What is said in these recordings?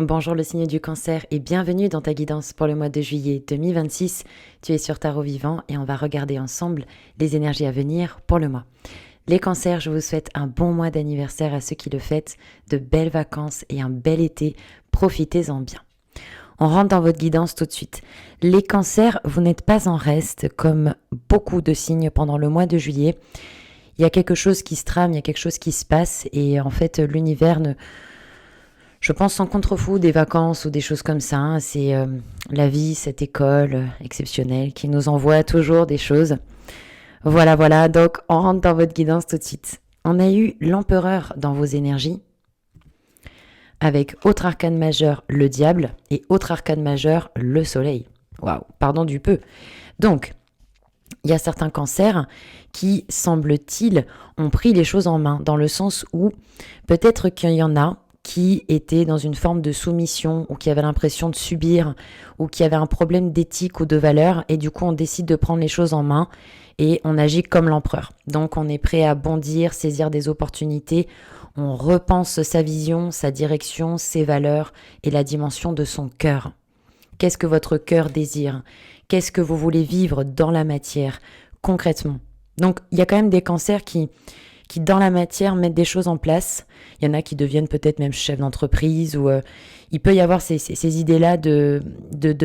Bonjour le signe du cancer et bienvenue dans ta guidance pour le mois de juillet 2026. Tu es sur Tarot Vivant et on va regarder ensemble les énergies à venir pour le mois. Les cancers, je vous souhaite un bon mois d'anniversaire à ceux qui le fêtent, de belles vacances et un bel été. Profitez-en bien. On rentre dans votre guidance tout de suite. Les cancers, vous n'êtes pas en reste comme beaucoup de signes pendant le mois de juillet. Il y a quelque chose qui se trame, il y a quelque chose qui se passe et en fait l'univers je pense sans contre-fou des vacances ou des choses comme ça. C'est la vie, cette école exceptionnelle qui nous envoie toujours des choses. Voilà. Donc, on rentre dans votre guidance tout de suite. On a eu l'empereur dans vos énergies avec autre arcane majeur, le diable, et autre arcane majeur, le soleil. Waouh, pardon du peu. Donc, il y a certains cancers qui, semble-t-il, ont pris les choses en main, dans le sens où peut-être qu'il y en a qui étaient dans une forme de soumission ou qui avaient l'impression de subir ou qui avaient un problème d'éthique ou de valeur et du coup on décide de prendre les choses en main et on agit comme l'empereur. Donc on est prêt à bondir, saisir des opportunités, on repense sa vision, sa direction, ses valeurs et la dimension de son cœur. Qu'est-ce que votre cœur désire? Qu'est-ce que vous voulez vivre dans la matière concrètement? Donc il y a quand même des cancers qui dans la matière mettent des choses en place. Il y en a qui deviennent peut-être même chefs d'entreprise ou il peut y avoir ces idées-là de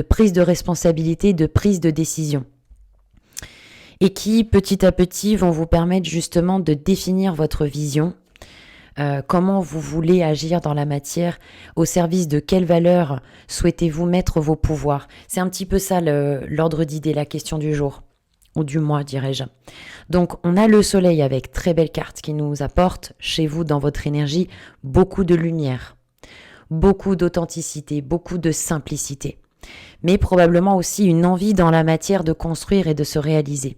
prise de responsabilité, de prise de décision. Et qui, petit à petit, vont vous permettre justement de définir votre vision, comment vous voulez agir dans la matière, au service de quelles valeurs souhaitez-vous mettre vos pouvoirs. C'est un petit peu ça l'ordre d'idée, la question du jour. Ou du mois, dirais-je. Donc, on a le soleil avec très belle carte qui nous apporte, chez vous, dans votre énergie, beaucoup de lumière, beaucoup d'authenticité, beaucoup de simplicité, mais probablement aussi une envie dans la matière de construire et de se réaliser.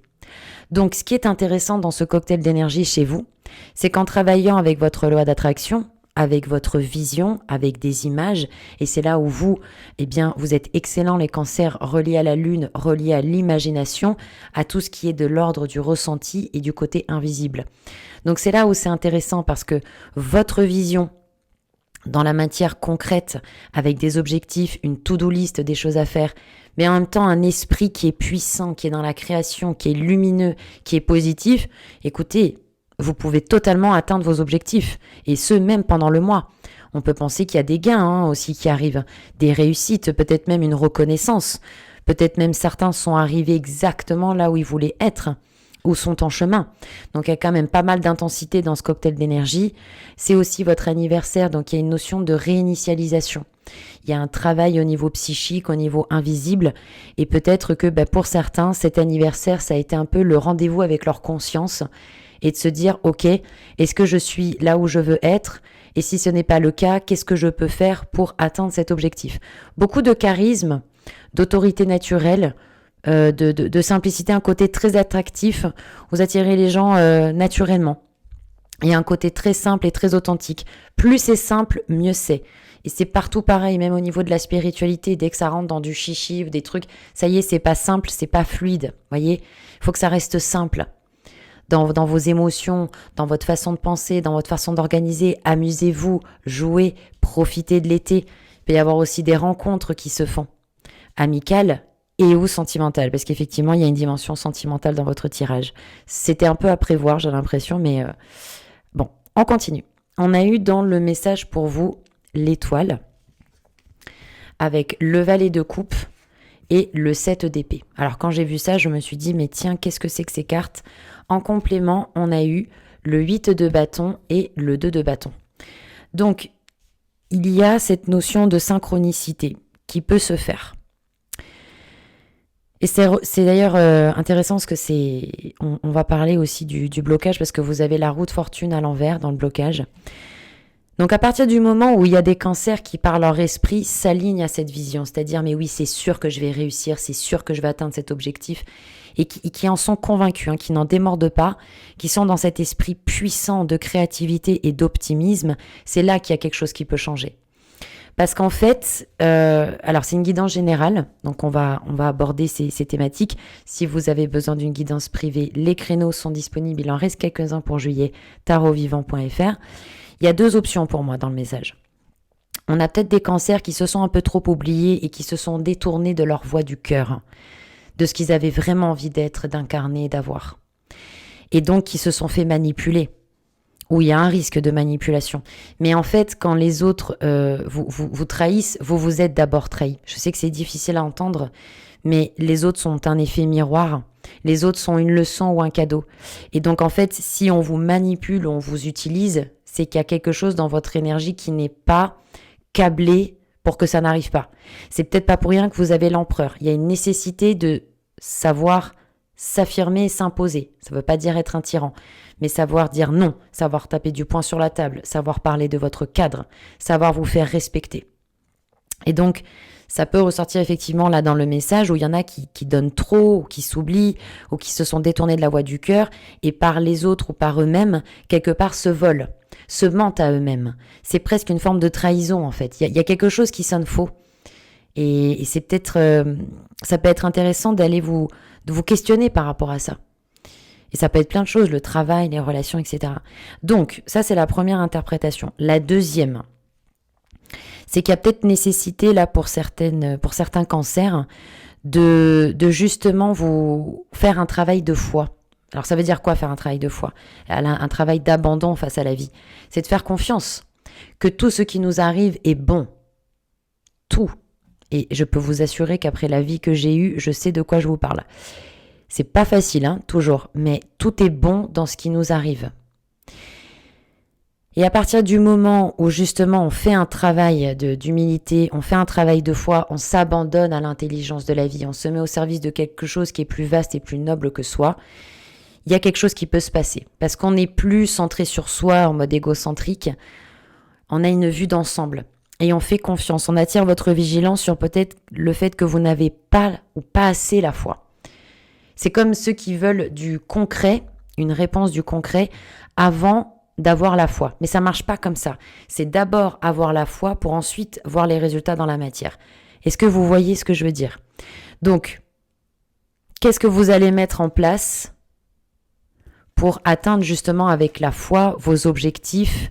Donc, ce qui est intéressant dans ce cocktail d'énergie chez vous, c'est qu'en travaillant avec votre loi d'attraction, avec votre vision, avec des images, et c'est là où vous êtes excellents les cancers reliés à la lune, reliés à l'imagination, à tout ce qui est de l'ordre du ressenti et du côté invisible. Donc c'est là où c'est intéressant parce que votre vision dans la matière concrète, avec des objectifs, une to-do list, des choses à faire, mais en même temps un esprit qui est puissant, qui est dans la création, qui est lumineux, qui est positif, écoutez, vous pouvez totalement atteindre vos objectifs, et ce, même pendant le mois. On peut penser qu'il y a des gains aussi qui arrivent, des réussites, peut-être même une reconnaissance. Peut-être même certains sont arrivés exactement là où ils voulaient être, ou sont en chemin. Donc il y a quand même pas mal d'intensité dans ce cocktail d'énergie. C'est aussi votre anniversaire, donc il y a une notion de réinitialisation. Il y a un travail au niveau psychique, au niveau invisible, et peut-être que pour certains, cet anniversaire, ça a été un peu le rendez-vous avec leur conscience, et de se dire, ok, est-ce que je suis là où je veux être? Et si ce n'est pas le cas, qu'est-ce que je peux faire pour atteindre cet objectif? Beaucoup de charisme, d'autorité naturelle, de simplicité, un côté très attractif. Vous attirez les gens naturellement. Il y a un côté très simple et très authentique. Plus c'est simple, mieux c'est. Et c'est partout pareil, même au niveau de la spiritualité, dès que ça rentre dans du chichi ou des trucs, ça y est, c'est pas simple, c'est pas fluide. Voyez, il faut que ça reste simple. Dans vos émotions, dans votre façon de penser, dans votre façon d'organiser, amusez-vous, jouez, profitez de l'été. Il peut y avoir aussi des rencontres qui se font, amicales et ou sentimentales, parce qu'effectivement, il y a une dimension sentimentale dans votre tirage. C'était un peu à prévoir, j'ai l'impression, mais bon, on continue. On a eu dans le message pour vous l'étoile, avec le valet de coupe et le 7 d'épée. Alors quand j'ai vu ça, je me suis dit, mais tiens, qu'est-ce que c'est que ces cartes ? En complément, on a eu le 8 de bâton et le 2 de bâton. Donc, il y a cette notion de synchronicité qui peut se faire. Et c'est d'ailleurs intéressant parce que on va parler aussi du blocage parce que vous avez la roue de fortune à l'envers dans le blocage. Donc à partir du moment où il y a des cancers qui par leur esprit s'alignent à cette vision, c'est-à-dire mais oui c'est sûr que je vais réussir, c'est sûr que je vais atteindre cet objectif, et qui en sont convaincus, qui n'en démordent pas, qui sont dans cet esprit puissant de créativité et d'optimisme, c'est là qu'il y a quelque chose qui peut changer. Parce qu'en fait, alors c'est une guidance générale, donc on va aborder ces thématiques. Si vous avez besoin d'une guidance privée, les créneaux sont disponibles, il en reste quelques-uns pour juillet, tarotvivant.fr. Il y a deux options pour moi dans le message. On a peut-être des cancers qui se sont un peu trop oubliés et qui se sont détournés de leur voie du cœur, de ce qu'ils avaient vraiment envie d'être, d'incarner, d'avoir. Et donc qui se sont fait manipuler, où il y a un risque de manipulation. Mais en fait, quand les autres vous trahissent, vous vous êtes d'abord trahi. Je sais que c'est difficile à entendre, mais les autres sont un effet miroir. Les autres sont une leçon ou un cadeau. Et donc en fait, si on vous manipule, on vous utilise, c'est qu'il y a quelque chose dans votre énergie qui n'est pas câblé pour que ça n'arrive pas. C'est peut-être pas pour rien que vous avez l'empereur. Il y a une nécessité de savoir s'affirmer et s'imposer. Ça ne veut pas dire être un tyran, mais savoir dire non, savoir taper du poing sur la table, savoir parler de votre cadre, savoir vous faire respecter. Et donc, ça peut ressortir effectivement là dans le message où il y en a qui donnent trop, ou qui s'oublient, ou qui se sont détournés de la voie du cœur et par les autres ou par eux-mêmes, quelque part se volent, se mentent à eux-mêmes. C'est presque une forme de trahison en fait. Il y a quelque chose qui sonne faux. Et c'est peut-être, ça peut être intéressant de vous questionner par rapport à ça. Et ça peut être plein de choses, le travail, les relations, etc. Donc, ça c'est la première interprétation. La deuxième, c'est qu'il y a peut-être nécessité là pour certains cancers de justement vous faire un travail de foi. Alors ça veut dire quoi faire un travail de foi? Un travail d'abandon face à la vie. C'est de faire confiance que tout ce qui nous arrive est bon. Tout. Et je peux vous assurer qu'après la vie que j'ai eue, je sais de quoi je vous parle. C'est pas facile, hein, toujours, mais tout est bon dans ce qui nous arrive. Et à partir du moment où justement on fait un travail d'humilité, on fait un travail de foi, on s'abandonne à l'intelligence de la vie, on se met au service de quelque chose qui est plus vaste et plus noble que soi, il y a quelque chose qui peut se passer. Parce qu'on n'est plus centré sur soi en mode égocentrique, on a une vue d'ensemble. Et on fait confiance, on attire votre vigilance sur peut-être le fait que vous n'avez pas ou pas assez la foi. C'est comme ceux qui veulent du concret, une réponse du concret, avant d'avoir la foi. Mais ça marche pas comme ça. C'est d'abord avoir la foi pour ensuite voir les résultats dans la matière. Est-ce que vous voyez ce que je veux dire? Donc, qu'est-ce que vous allez mettre en place pour atteindre justement avec la foi vos objectifs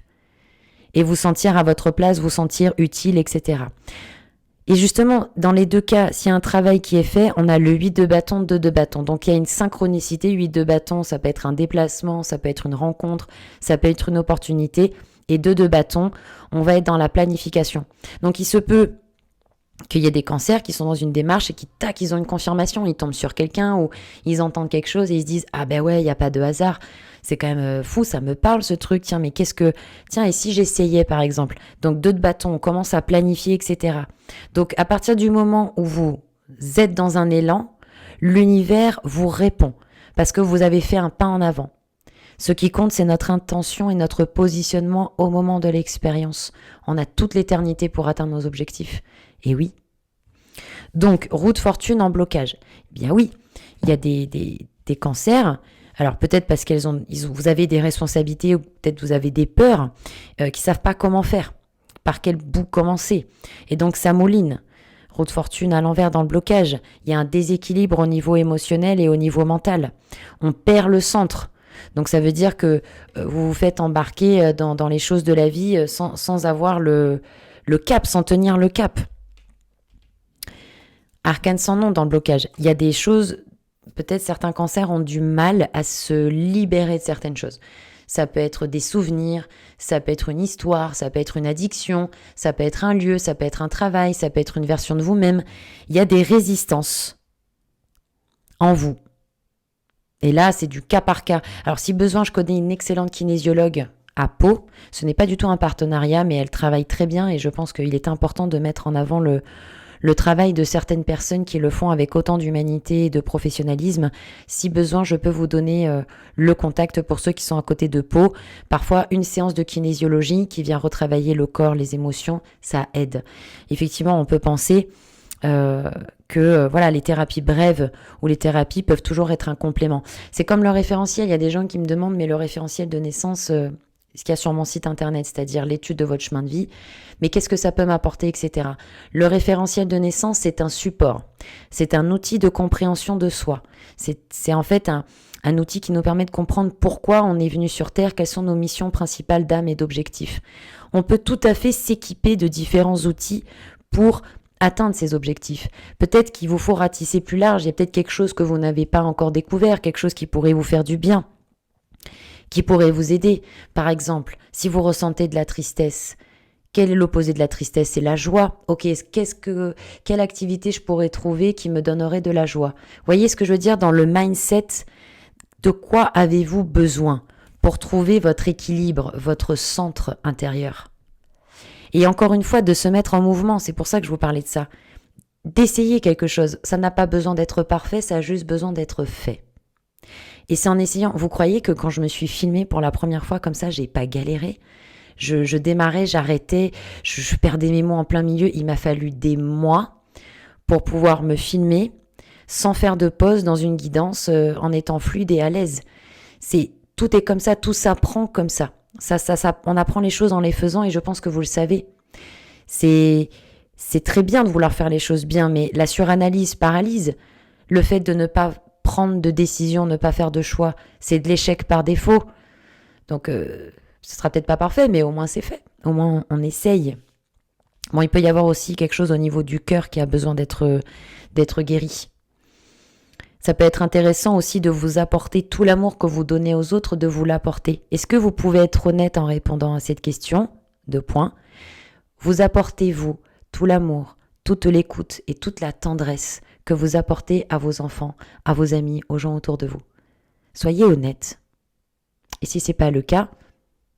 et vous sentir à votre place, vous sentir utile, etc. Et justement, dans les deux cas, s'il y a un travail qui est fait, on a le 8 de bâton, 2 de bâton. Donc il y a une synchronicité, 8 de bâton, ça peut être un déplacement, ça peut être une rencontre, ça peut être une opportunité. Et 2 de bâton, on va être dans la planification. Donc il se peut qu'il y ait des cancers qui sont dans une démarche et qui, tac, ils ont une confirmation, ils tombent sur quelqu'un ou ils entendent quelque chose et ils se disent « Ah ben ouais, il n'y a pas de hasard, c'est quand même fou, ça me parle ce truc, tiens, mais qu'est-ce que... Tiens, et si j'essayais par exemple ?» Donc 2 de bâton, on commence à planifier, etc. Donc à partir du moment où vous êtes dans un élan, l'univers vous répond parce que vous avez fait un pas en avant. Ce qui compte, c'est notre intention et notre positionnement au moment de l'expérience. On a toute l'éternité pour atteindre nos objectifs. Et oui. Donc, route fortune en blocage. Eh bien oui, il y a des cancers. Alors peut-être parce vous avez des responsabilités ou peut-être vous avez des peurs qui ne savent pas comment faire, par quel bout commencer. Et donc ça mouline. Route fortune à l'envers dans le blocage. Il y a un déséquilibre au niveau émotionnel et au niveau mental. On perd le centre. Donc ça veut dire que vous vous faites embarquer dans les choses de la vie sans avoir le cap, sans tenir le cap. Arcane sans nom dans le blocage. Il y a des choses, peut-être certains cancers ont du mal à se libérer de certaines choses. Ça peut être des souvenirs, ça peut être une histoire, ça peut être une addiction, ça peut être un lieu, ça peut être un travail, ça peut être une version de vous-même. Il y a des résistances en vous. Et là, c'est du cas par cas. Alors, si besoin, je connais une excellente kinésiologue à Pau. Ce n'est pas du tout un partenariat, mais elle travaille très bien et je pense qu'il est important de mettre en avant le travail de certaines personnes qui le font avec autant d'humanité et de professionnalisme. Si besoin, je peux vous donner le contact pour ceux qui sont à côté de Pau. Parfois, une séance de kinésiologie qui vient retravailler le corps, les émotions, ça aide. Effectivement, on peut penser que les thérapies brèves ou les thérapies peuvent toujours être un complément. C'est comme le référentiel. Il y a des gens qui me demandent, mais le référentiel de naissance, ce qu'il y a sur mon site internet, c'est-à-dire l'étude de votre chemin de vie, mais qu'est-ce que ça peut m'apporter, etc. Le référentiel de naissance, c'est un support. C'est un outil de compréhension de soi. C'est en fait un Un outil qui nous permet de comprendre pourquoi on est venu sur Terre, quelles sont nos missions principales d'âme et d'objectifs. On peut tout à fait s'équiper de différents outils pour atteindre ces objectifs. Peut-être qu'il vous faut ratisser plus large, il y a peut-être quelque chose que vous n'avez pas encore découvert, quelque chose qui pourrait vous faire du bien, qui pourrait vous aider. Par exemple, si vous ressentez de la tristesse, quel est l'opposé de la tristesse? C'est la joie. Ok, quelle activité je pourrais trouver qui me donnerait de la joie? Voyez ce que je veux dire dans le mindset? De quoi avez-vous besoin pour trouver votre équilibre, votre centre intérieur? Et encore une fois, de se mettre en mouvement, c'est pour ça que je vous parlais de ça. D'essayer quelque chose, ça n'a pas besoin d'être parfait, ça a juste besoin d'être fait. Et c'est en essayant, vous croyez que quand je me suis filmée pour la première fois comme ça, j'ai pas galéré? Je démarrais, j'arrêtais, je perdais mes mots en plein milieu. Il m'a fallu des mois pour pouvoir me filmer sans faire de pause dans une guidance en étant fluide et à l'aise. Tout est comme ça, tout s'apprend comme ça. On apprend les choses en les faisant et je pense que vous le savez. C'est très bien de vouloir faire les choses bien, mais la suranalyse paralyse. Le fait de ne pas prendre de décision, ne pas faire de choix, c'est de l'échec par défaut. Donc, ce sera peut-être pas parfait, mais au moins c'est fait. Au moins on essaye. Bon, il peut y avoir aussi quelque chose au niveau du cœur qui a besoin d'être guéri. Ça peut être intéressant aussi de vous apporter tout l'amour que vous donnez aux autres, de vous l'apporter. Est-ce que vous pouvez être honnête en répondant à cette question? 2 points. Vous apportez-vous tout l'amour, toute l'écoute et toute la tendresse que vous apportez à vos enfants, à vos amis, aux gens autour de vous? Soyez honnête. Et si ce n'est pas le cas,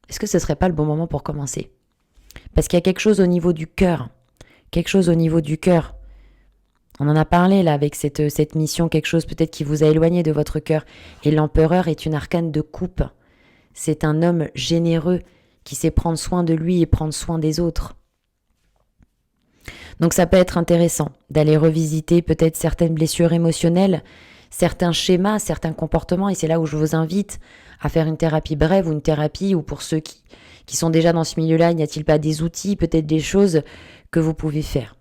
est-ce que ce ne serait pas le bon moment pour commencer? Parce qu'il y a quelque chose au niveau du cœur. Quelque chose au niveau du cœur. On en a parlé là avec cette mission, quelque chose peut-être qui vous a éloigné de votre cœur. Et l'empereur est une arcane de coupe. C'est un homme généreux qui sait prendre soin de lui et prendre soin des autres. Donc ça peut être intéressant d'aller revisiter peut-être certaines blessures émotionnelles, certains schémas, certains comportements. Et c'est là où je vous invite à faire une thérapie brève ou une thérapie, ou pour ceux qui sont déjà dans ce milieu-là, n'y a-t-il pas des outils, peut-être des choses que vous pouvez faire?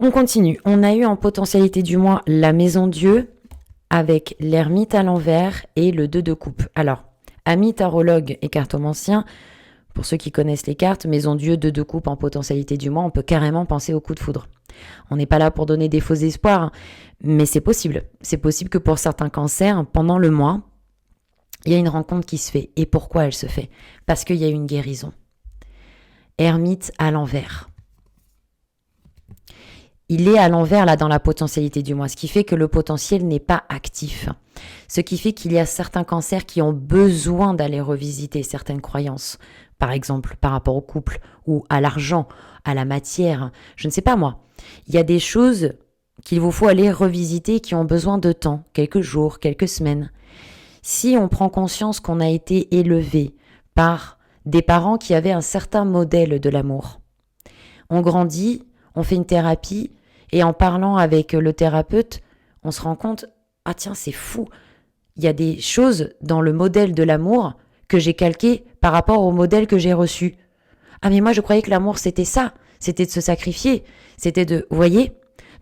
On continue. On a eu en potentialité du mois la maison Dieu avec l'ermite à l'envers et le 2 de coupe. Alors, ami tarologue et cartomancien, pour ceux qui connaissent les cartes, maison Dieu, 2 de coupe en potentialité du mois, on peut carrément penser au coup de foudre. On n'est pas là pour donner des faux espoirs, hein, mais c'est possible. C'est possible que pour certains cancers, pendant le mois, il y a une rencontre qui se fait. Et pourquoi elle se fait? Parce qu'il y a une guérison. Ermite à l'envers. Il est à l'envers là dans la potentialité du mois, ce qui fait que le potentiel n'est pas actif. Ce qui fait qu'il y a certains cancers qui ont besoin d'aller revisiter certaines croyances. Par exemple, par rapport au couple ou à l'argent, à la matière. Je ne sais pas moi. Il y a des choses qu'il vous faut aller revisiter qui ont besoin de temps, quelques jours, quelques semaines. Si on prend conscience qu'on a été élevé par des parents qui avaient un certain modèle de l'amour, on grandit, on fait une thérapie et en parlant avec le thérapeute, on se rend compte, ah tiens, c'est fou, il y a des choses dans le modèle de l'amour que j'ai calqué par rapport au modèle que j'ai reçu. Ah mais moi je croyais que l'amour c'était ça, c'était de se sacrifier, c'était de, vous voyez?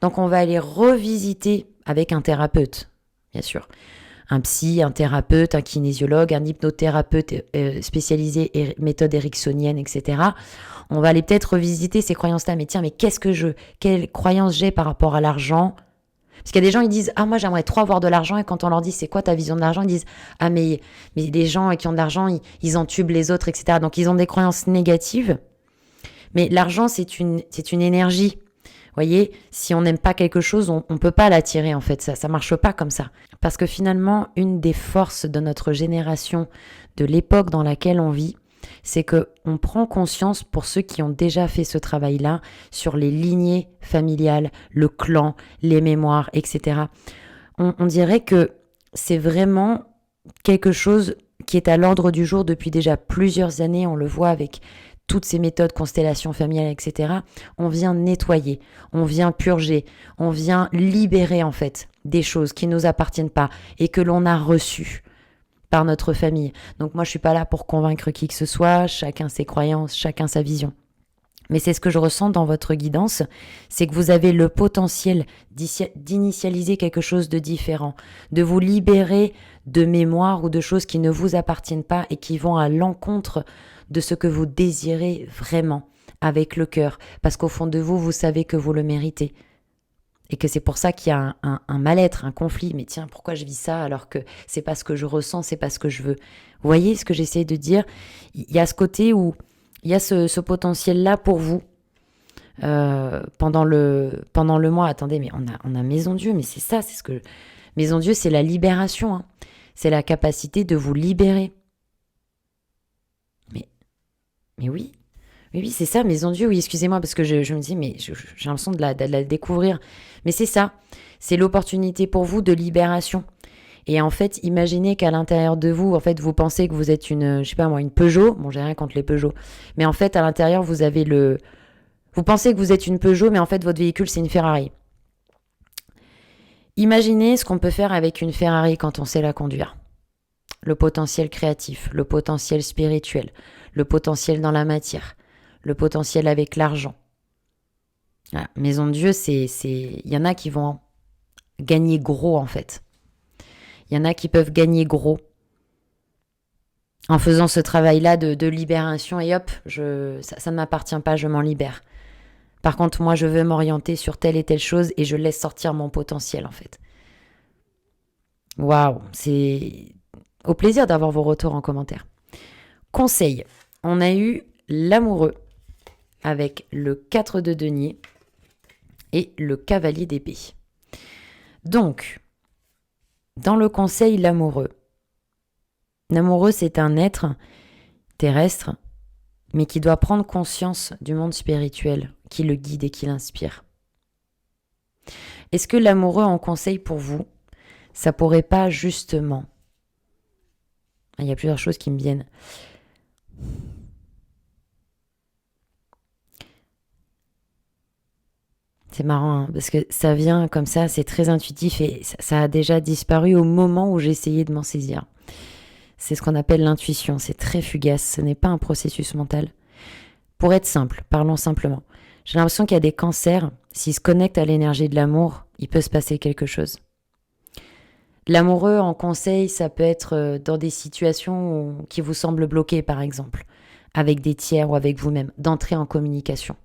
Donc on va aller revisiter avec un thérapeute, bien sûr. Un psy, un thérapeute, un kinésiologue, un hypnothérapeute spécialisé méthode ericksonienne, etc. On va aller peut-être revisiter ces croyances-là. Mais tiens, mais quelle croyance j'ai par rapport à l'argent? Parce qu'il y a des gens, ils disent, ah moi j'aimerais trop avoir de l'argent, et quand on leur dit c'est quoi ta vision de l'argent, ils disent, ah mais les gens qui ont de l'argent, ils entubent les autres, etc. Donc ils ont des croyances négatives. Mais l'argent, c'est une énergie. Vous voyez, si on n'aime pas quelque chose, on ne peut pas l'attirer en fait, ça marche pas comme ça. Parce que finalement, une des forces de notre génération, de l'époque dans laquelle on vit, c'est qu'on prend conscience, pour ceux qui ont déjà fait ce travail-là, sur les lignées familiales, le clan, les mémoires, etc. On dirait que c'est vraiment quelque chose qui est à l'ordre du jour depuis déjà plusieurs années, on le voit avec toutes ces méthodes, constellations familiales, etc., on vient nettoyer, on vient purger, on vient libérer en fait des choses qui ne nous appartiennent pas et que l'on a reçues par notre famille. Donc moi, je ne suis pas là pour convaincre qui que ce soit, chacun ses croyances, chacun sa vision. Mais c'est ce que je ressens dans votre guidance, c'est que vous avez le potentiel d'initialiser quelque chose de différent, de vous libérer de mémoires ou de choses qui ne vous appartiennent pas et qui vont à l'encontre de ce que vous désirez vraiment, avec le cœur. Parce qu'au fond de vous, vous savez que vous le méritez. Et que c'est pour ça qu'il y a un mal-être, un conflit. Mais tiens, pourquoi je vis ça alors que c'est pas ce que je ressens, c'est pas ce que je veux. Vous voyez ce que j'essaie de dire? Il y a ce côté où il y a ce potentiel-là pour vous pendant le mois. Attendez, mais on a Maison Dieu, mais c'est ça, c'est ce que... Maison Dieu, c'est la libération. Hein. C'est la capacité de vous libérer. Mais oui. Oui, c'est ça, Maison Dieu, oui, excusez-moi, parce que je me dis, mais j'ai l'impression de la découvrir. Mais c'est ça, c'est l'opportunité pour vous de libération. Et en fait, imaginez qu'à l'intérieur de vous, en fait, vous pensez que vous êtes une, je sais pas moi, une Peugeot. Bon, j'ai rien contre les Peugeot. Mais en fait, à l'intérieur, vous avez vous pensez que vous êtes une Peugeot, mais en fait, votre véhicule, c'est une Ferrari. Imaginez ce qu'on peut faire avec une Ferrari quand on sait la conduire. Le potentiel créatif, le potentiel spirituel, le potentiel dans la matière, le potentiel avec l'argent. Voilà. Maison de Dieu, il y en a qui vont gagner gros, en fait. Il y en a qui peuvent gagner gros en faisant ce travail-là de libération et hop, ça ne m'appartient pas, je m'en libère. Par contre, moi, je veux m'orienter sur telle et telle chose et je laisse sortir mon potentiel, en fait. Waouh, c'est au plaisir d'avoir vos retours en commentaire. Conseil, on a eu l'amoureux avec le 4 de denier et le cavalier d'épée. Donc, dans le conseil, l'amoureux. L'amoureux, c'est un être terrestre, mais qui doit prendre conscience du monde spirituel, qui le guide et qui l'inspire. Est-ce que l'amoureux en conseil pour vous, ça pourrait pas justement... Il y a plusieurs choses qui me viennent. C'est marrant, hein, parce que ça vient comme ça, c'est très intuitif et ça a déjà disparu au moment où j'ai essayé de m'en saisir. C'est ce qu'on appelle l'intuition, c'est très fugace, ce n'est pas un processus mental. Pour être simple, parlons simplement. J'ai l'impression qu'il y a des cancers, s'ils se connectent à l'énergie de l'amour, il peut se passer quelque chose. L'amoureux en conseil, ça peut être dans des situations qui vous semblent bloquées, par exemple, avec des tiers ou avec vous-même, d'entrer en communication.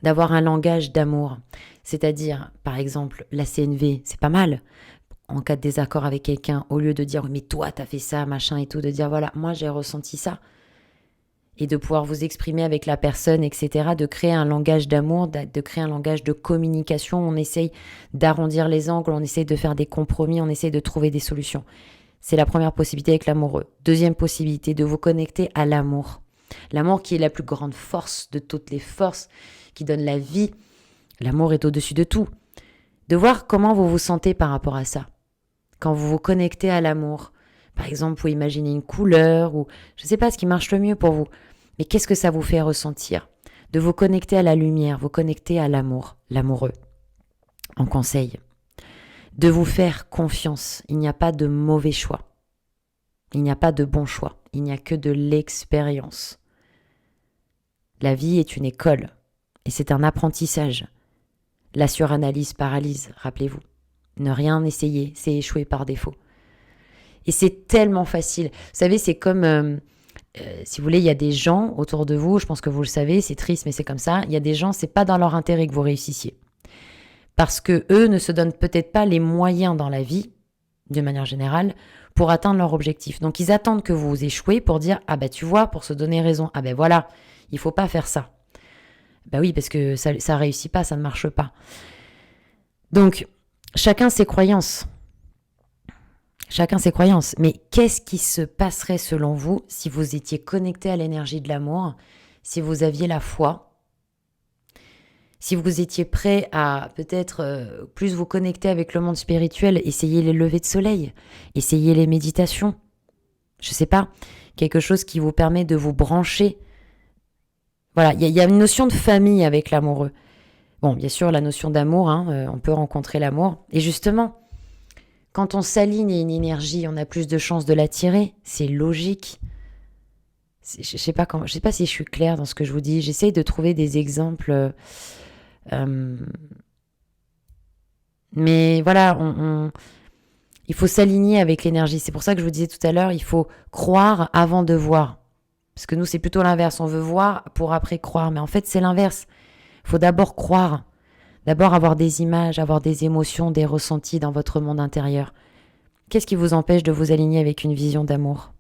D'avoir un langage d'amour, c'est-à-dire, par exemple, la CNV, c'est pas mal. En cas de désaccord avec quelqu'un, au lieu de dire « mais toi, t'as fait ça, machin et tout », de dire « voilà, moi, j'ai ressenti ça ». Et de pouvoir vous exprimer avec la personne, etc., de créer un langage d'amour, de créer un langage de communication. On essaye d'arrondir les angles, on essaye de faire des compromis, on essaye de trouver des solutions. C'est la première possibilité avec l'amoureux. Deuxième possibilité, de vous connecter à l'amour. L'amour qui est la plus grande force de toutes les forces, qui donne la vie. L'amour est au-dessus de tout. De voir comment vous vous sentez par rapport à ça. Quand vous vous connectez à l'amour, par exemple, vous pouvez imaginer une couleur ou je ne sais pas ce qui marche le mieux pour vous. Mais qu'est-ce que ça vous fait ressentir? De vous connecter à la lumière, vous connecter à l'amour, l'amoureux. En conseil. De vous faire confiance. Il n'y a pas de mauvais choix. Il n'y a pas de bon choix. Il n'y a que de l'expérience. La vie est une école. Et c'est un apprentissage. La suranalyse paralyse, rappelez-vous. Ne rien essayer, c'est échouer par défaut. Et c'est tellement facile. Vous savez, c'est comme, si vous voulez, il y a des gens autour de vous, je pense que vous le savez, c'est triste, mais c'est comme ça. Il y a des gens, c'est pas dans leur intérêt que vous réussissiez. Parce que eux ne se donnent peut-être pas les moyens dans la vie, de manière générale, pour atteindre leur objectif. Donc, ils attendent que vous échouez pour dire « Ah ben, tu vois, pour se donner raison. Ah ben voilà, il faut pas faire ça. » Ben oui, parce que ça réussit pas, ça ne marche pas. Donc, chacun ses croyances. Chacun ses croyances. Mais qu'est-ce qui se passerait selon vous si vous étiez connecté à l'énergie de l'amour, si vous aviez la foi, si vous étiez prêt à peut-être plus vous connecter avec le monde spirituel, essayer les levées de soleil, essayer les méditations, je sais pas, quelque chose qui vous permet de vous brancher. Voilà, il y a une notion de famille avec l'amoureux. Bon, bien sûr, la notion d'amour, on peut rencontrer l'amour. Et justement, quand on s'aligne à une énergie, on a plus de chances de l'attirer. C'est logique. Je sais pas je sais pas si je suis claire dans ce que je vous dis. J'essaye de trouver des exemples. Euh, mais voilà, il faut s'aligner avec l'énergie. C'est pour ça que je vous disais tout à l'heure, il faut croire avant de voir. Parce que nous, c'est plutôt l'inverse. On veut voir pour après croire. Mais en fait, c'est l'inverse. Il faut d'abord croire. D'abord avoir des images, avoir des émotions, des ressentis dans votre monde intérieur. Qu'est-ce qui vous empêche de vous aligner avec une vision d'amour?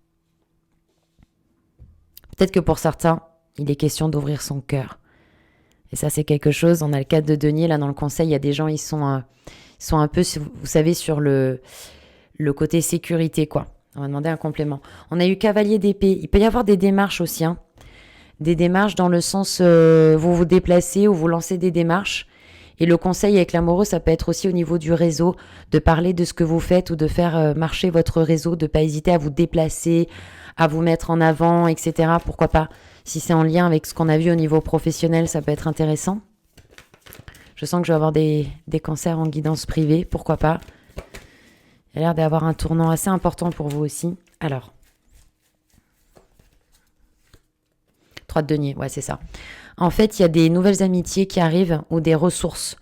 Peut-être que pour certains, il est question d'ouvrir son cœur. Et ça, c'est quelque chose. On a le cas de Denis, là, dans le conseil, il y a des gens, ils sont un peu, vous savez, sur le côté sécurité, quoi. On va demander un complément. On a eu cavalier d'épée. Il peut y avoir des démarches aussi, hein. Des démarches dans le sens, vous vous déplacez ou vous lancez des démarches. Et le conseil avec l'amoureux, ça peut être aussi au niveau du réseau, de parler de ce que vous faites ou de faire marcher votre réseau, de ne pas hésiter à vous déplacer, à vous mettre en avant, etc. Pourquoi pas? Si c'est en lien avec ce qu'on a vu au niveau professionnel, ça peut être intéressant. Je sens que je vais avoir des cancers en guidance privée, pourquoi pas? Il y a l'air d'avoir un tournant assez important pour vous aussi. Alors, 3 de denier, ouais, c'est ça. En fait, il y a des nouvelles amitiés qui arrivent ou des ressources.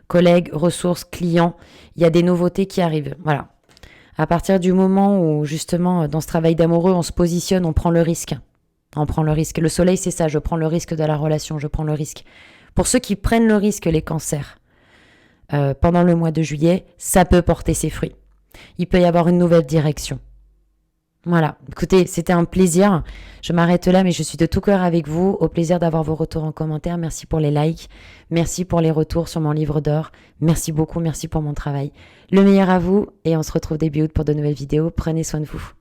Collègues, ressources, clients. Il y a des nouveautés qui arrivent. Voilà. À partir du moment où, justement, dans ce travail d'amoureux, on se positionne, on prend le risque. On prend le risque. Le soleil, c'est ça. Je prends le risque de la relation. Je prends le risque. Pour ceux qui prennent le risque, les cancers, pendant le mois de juillet, ça peut porter ses fruits. Il peut y avoir une nouvelle direction. Voilà, écoutez, c'était un plaisir. Je m'arrête là, mais je suis de tout cœur avec vous. Au plaisir d'avoir vos retours en commentaire. Merci pour les likes. Merci pour les retours sur mon livre d'or. Merci beaucoup, merci pour mon travail. Le meilleur à vous et on se retrouve début août pour de nouvelles vidéos. Prenez soin de vous.